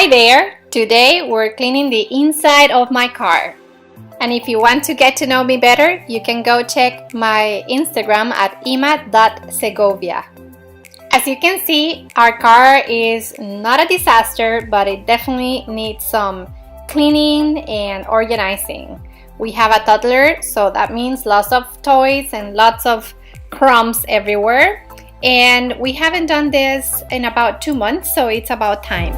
there! Today we're cleaning the inside of my car. And if you want to get to know me better, you can go check my Instagram at ima.segovia. As you can see, our car is not a disaster, but it definitely needs some cleaning and organizing. We have a toddler, so that means lots of toys and lots of crumbs everywhere. And we haven't done this in about 2 months, so it's about time.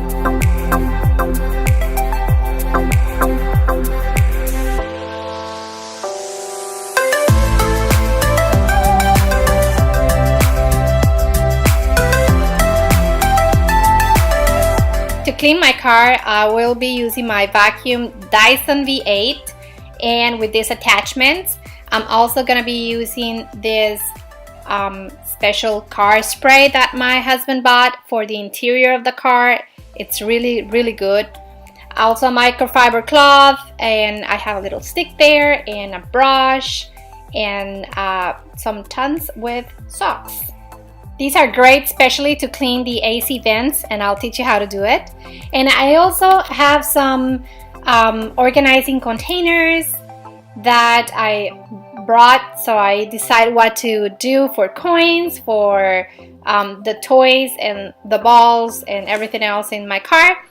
To clean my car, I will be using my vacuum Dyson V8, and with these attachments, I'm also going to be using this special car spray that my husband bought for the interior of the car. It's really good. Also microfiber cloth, and I have a little stick there and a brush and some tons with socks. These are great especially to clean the AC vents, and I'll teach you how to do it. And I also have some organizing containers that I brought, so I decide what to do for coins, for the toys and the balls and everything else in my car.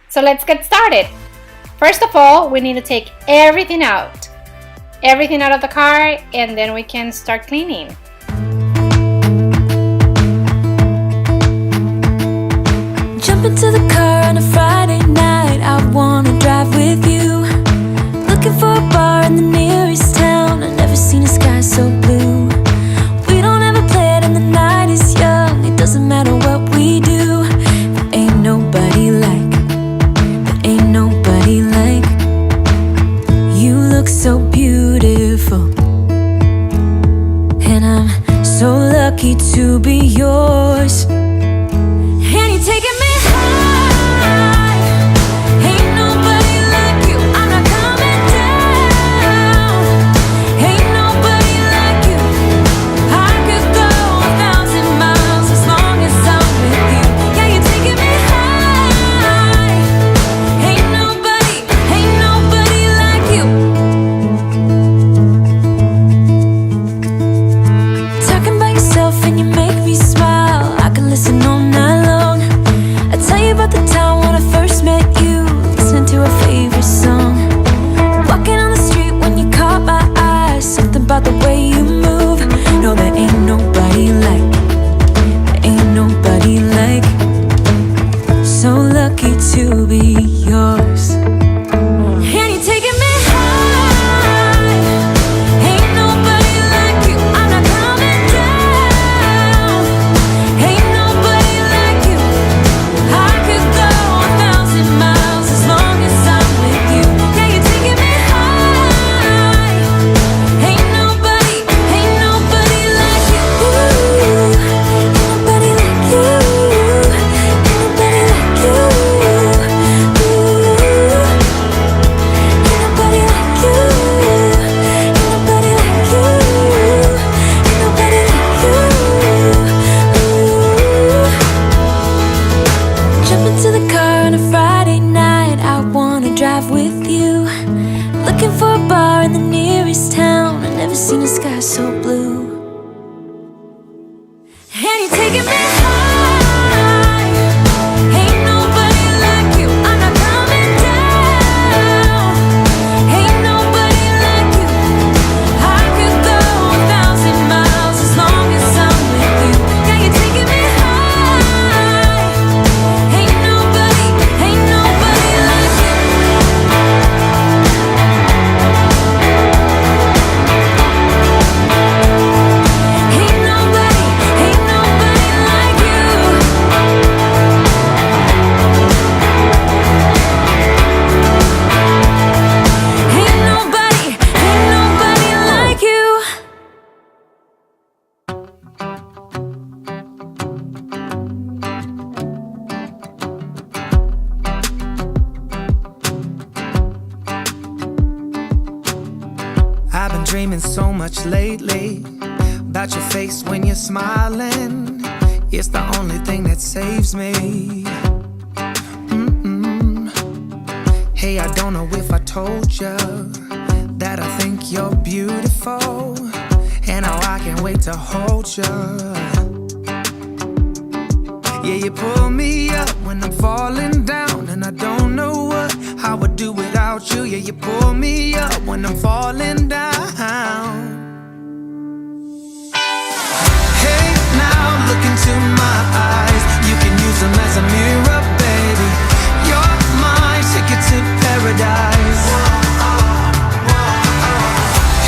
So let's get started. First of all, we need to take everything out of the car, and then we can start cleaning. Jump into the car on a Friday night, I wanna drive with you. Looking for a bar in the nearest town, I've never seen a sky so blue. We don't ever play it and the night is young, it doesn't matter what we do. There ain't nobody like you. Look so beautiful, and I'm so lucky to be yours. And you're taking me to be yours. And you're taking me high. Ain't nobody like you. I'm not coming down. Ain't nobody like you. I could go 1,000 miles as long as I'm with you. Yeah, you're taking me high. Ain't nobody like you. Ain't nobody like you. Ain't nobody like you. Seen a sky so blue. And you're taking me high. Ain't nobody like you. I'm not coming down. Ain't nobody like you. I could go 1,000 miles as long as I'm with you. Yeah, you're taking me high. Ain't nobody like you. I've been dreaming so much lately about your face when you're smiling. It's the only thing that saves me. Hey, I don't know if I told you that I think you're beautiful, and how I can't wait to hold you. Yeah, you pull me up when I'm falling down, and I don't know how I would do without you. Yeah, you pull me up when I'm falling down. Hey, now look into my eyes. You can use them as a mirror, baby. You're my ticket to paradise.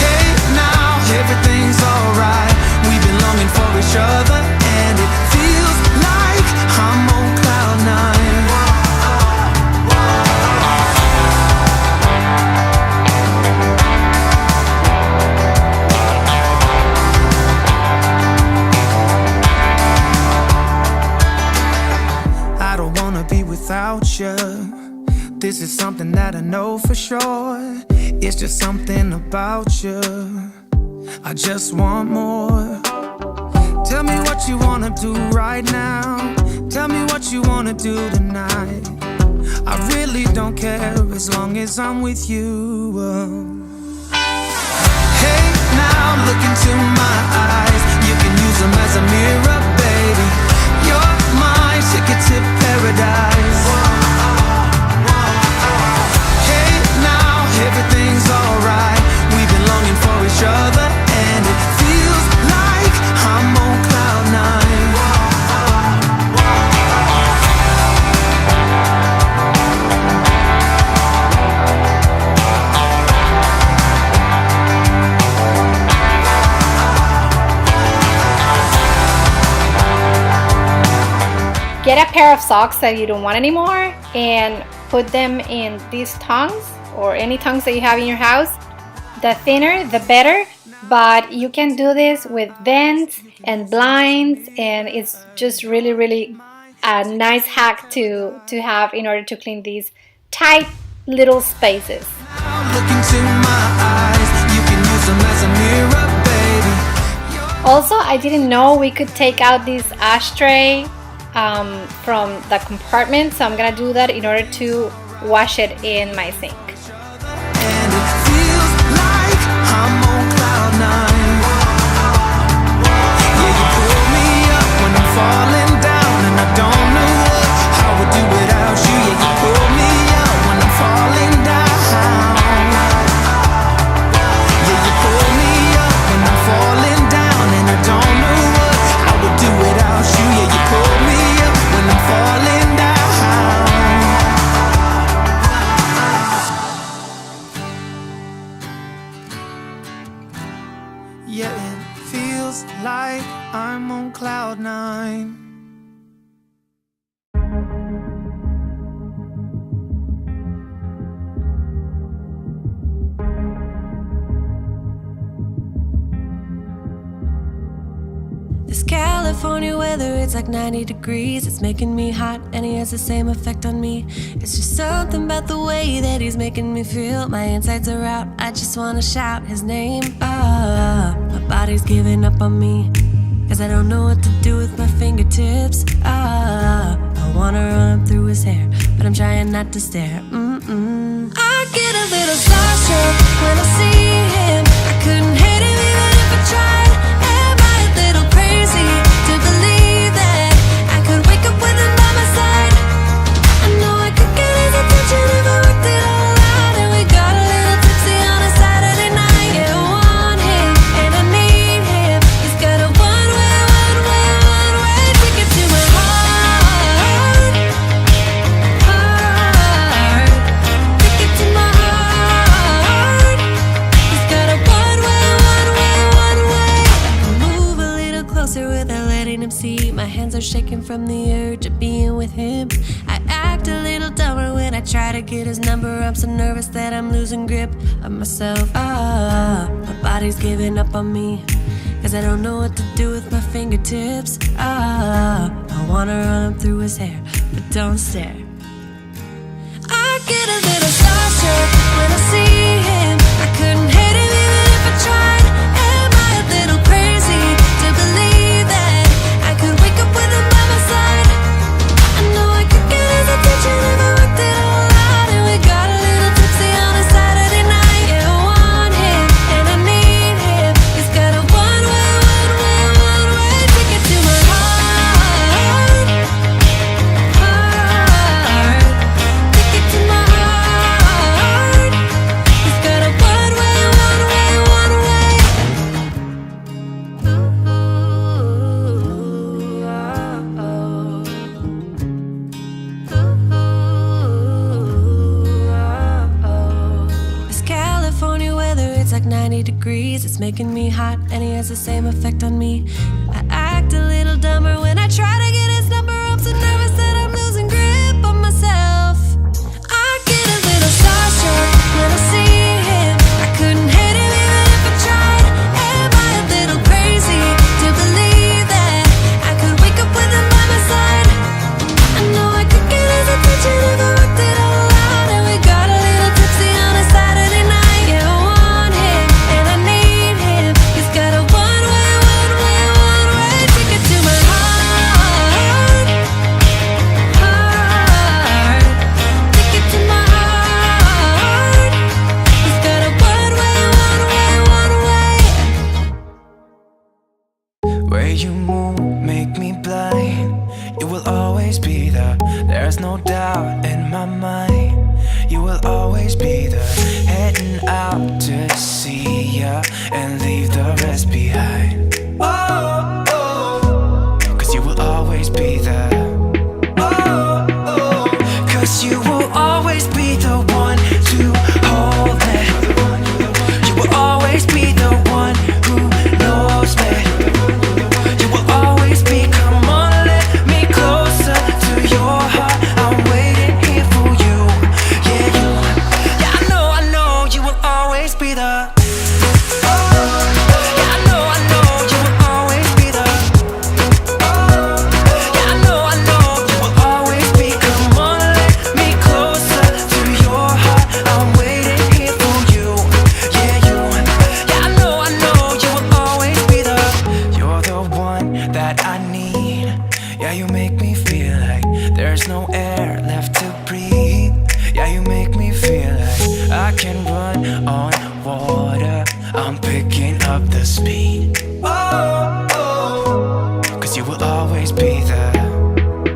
Hey, now everything's alright. We've been longing for each other, and it feels like I'm on cloud nine. I don't wanna be without you. This is something that I know for sure. It's just something about you. I just want more. Tell me what you wanna do right now. Tell me what you wanna do tonight. I really don't care as long as I'm with you. Hey, now look into my eyes. You can use them as a mirror, baby. You're my ticket to paradise. Hey, now everything's alright. We've been longing for each other, and it feels like I'm on cloud nine. Get a pair of socks that you don't want anymore and put them in these tongs or any tongs that you have in your house. The thinner, the better, but you can do this with vents and blinds, and it's just really a nice hack to have in order to clean these tight little spaces. Look into my eyes. You can use them as a mirror, baby. Also, I didn't know we could take out this ashtray from the compartment, so I'm gonna do that in order to wash it in my sink. And it feels like I'm on cloud nine. Yeah, you pull me up when I'm falling down, and I don't know how I would do without you. Yeah, you pull me up when I'm falling down. Yeah, you pull me up when I'm falling down, and I don't know how I would do without you. Yeah, you pull me up when I'm falling down. Yeah, it feels like I'm on cloud nine. This California weather, it's like 90 degrees. It's making me hot, and he has the same effect on me. It's just something about the way that he's making me feel. My insides are out, I just wanna shout his name. My body's giving up on me, cause I don't know what to do with my fingertips. I wanna run up through his hair, but I'm trying not to stare. I get a little starstruck when I see him. I couldn't hate him even if I tried. Am I a little crazy to believe that I could wake up with him by my side? I know I could get his attention if I worked it all out. And we got a little tipsy on a Saturday night. Yeah, I want him and I need him. He's got a one-way ticket to my heart. Ticket to my heart. He's got a one-way. I move a little closer without letting him see. My hands are shaking from the urge of being with him. I act a little dumber when I try to get his number. I'm so nervous that I'm losing grip of myself. My body's giving up on me, cause I don't know what to do with my fingertips. I wanna run up through his hair, but don't stare. I get a little starstruck when I see him. I couldn't hate him even if I tried. Am I a little crazy to believe that I could wake up with him by my side? I know I could get his attention if I worked it all out. And we got a little degrees. It's making me hot, and he has the same effect on me. I act a little dumber when I try to get his number. I'm so nervous that I'm losing grip on myself. I get a little starstruck when I see him. I couldn't hate him even if I tried. Am I a little crazy to believe that I could wake up with him by my side? I know I could get his attention if I worked it all out. And we got a little tipsy on a Saturday night. Yeah, I want him and I need him. He's got a one-way ticket to my heart. Ticket to my heart. He's got a one-way. Where you move make me blind. You will always be there. There's no doubt in my mind. You will always be there. Heading out to see ya and leave the rest behind. Oh, oh, 'cause you will always be there. Oh, oh, 'cause you will always be the one to hold me. You will always be the one who knows me. You will always be, come on, let me closer to your heart. I'm waiting here for you. Yeah, I know, you will always be the. Yeah, I know, you will always be the. Yeah, I know, you will always be, come on, let me closer to your heart. I'm waiting here for you. Yeah, I know, you will always be the. You're the one that I need. Yeah, you make me feel like there's no air left to breathe. Yeah, you make me feel like I can run on water. I'm picking up the speed. Oh, oh, 'cause you will always be there.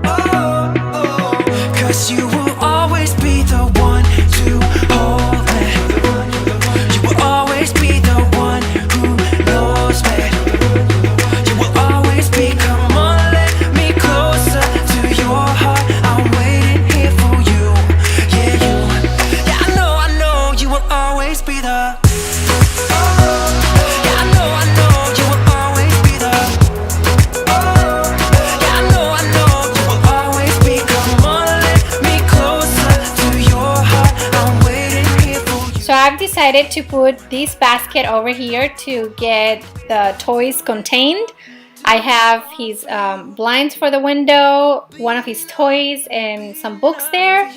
Oh, oh, 'cause you will always be the one to hold me. You will always be the one who knows me. You will always be, come on, let me closer to your heart. I'm waiting here for you. Yeah, I know, you will always be the. Yeah, I know, you will always be the. Yeah, I know, you will always be, come on, let me closer to your heart. I'm waiting here for you. So I've decided to put this basket over here to get the toys contained. I have his blinds for the window, one of his toys, and some books there.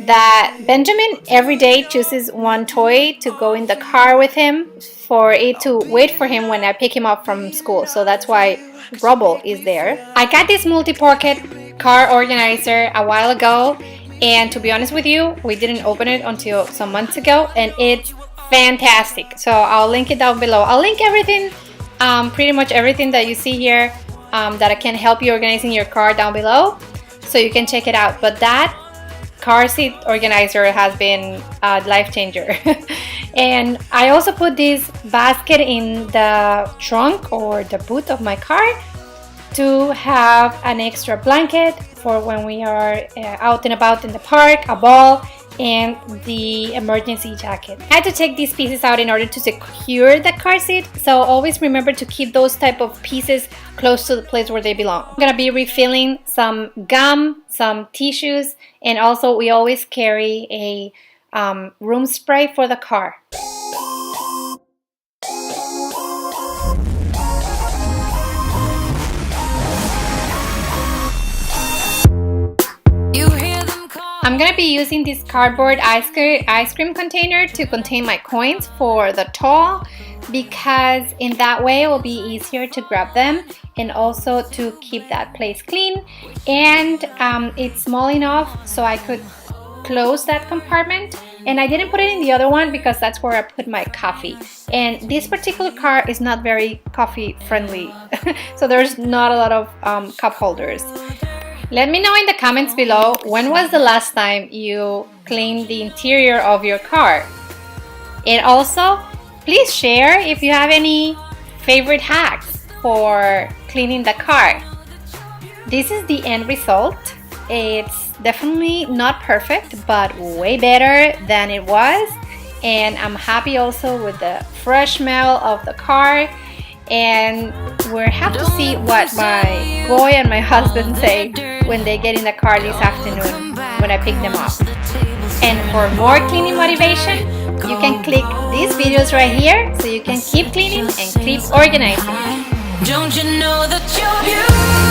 That Benjamin every day chooses one toy to go in the car with him for it to wait for him when I pick him up from school. So that's why Rubble is there. I got this multi-pocket car organizer a while ago, and to be honest with you, we didn't open it until some months ago, and it's fantastic. So I'll link it down below. I'll link everything, pretty much everything that you see here that can help you organizing your car down below, so you can check it out. But that car seat organizer has been a life changer. And I also put this basket in the trunk or the boot of my car to have an extra blanket for when we are out and about in the park, a ball, and the emergency jacket. I had to take these pieces out in order to secure the car seat, so always remember to keep those type of pieces close to the place where they belong. I'm gonna be refilling some gum, some tissues, and also we always carry a room spray for the car. I'm gonna be using this cardboard ice cream container to contain my coins for the toll, because in that way it will be easier to grab them and also to keep that place clean. And it's small enough so I could close that compartment, and I didn't put it in the other one because that's where I put my coffee, and this particular car is not very coffee friendly. So there's not a lot of cup holders. Let me know in the comments below, when was the last time you cleaned the interior of your car? And also, please share if you have any favorite hacks for cleaning the car. This is the end result. It's definitely not perfect, but way better than it was. And I'm happy also with the fresh smell of the car, and we'll have to see what my boy and my husband say when they get in the car this afternoon when I pick them up. And for more cleaning motivation, you can click these videos right here so you can keep cleaning and keep organizing. Don't you know that you're beautiful?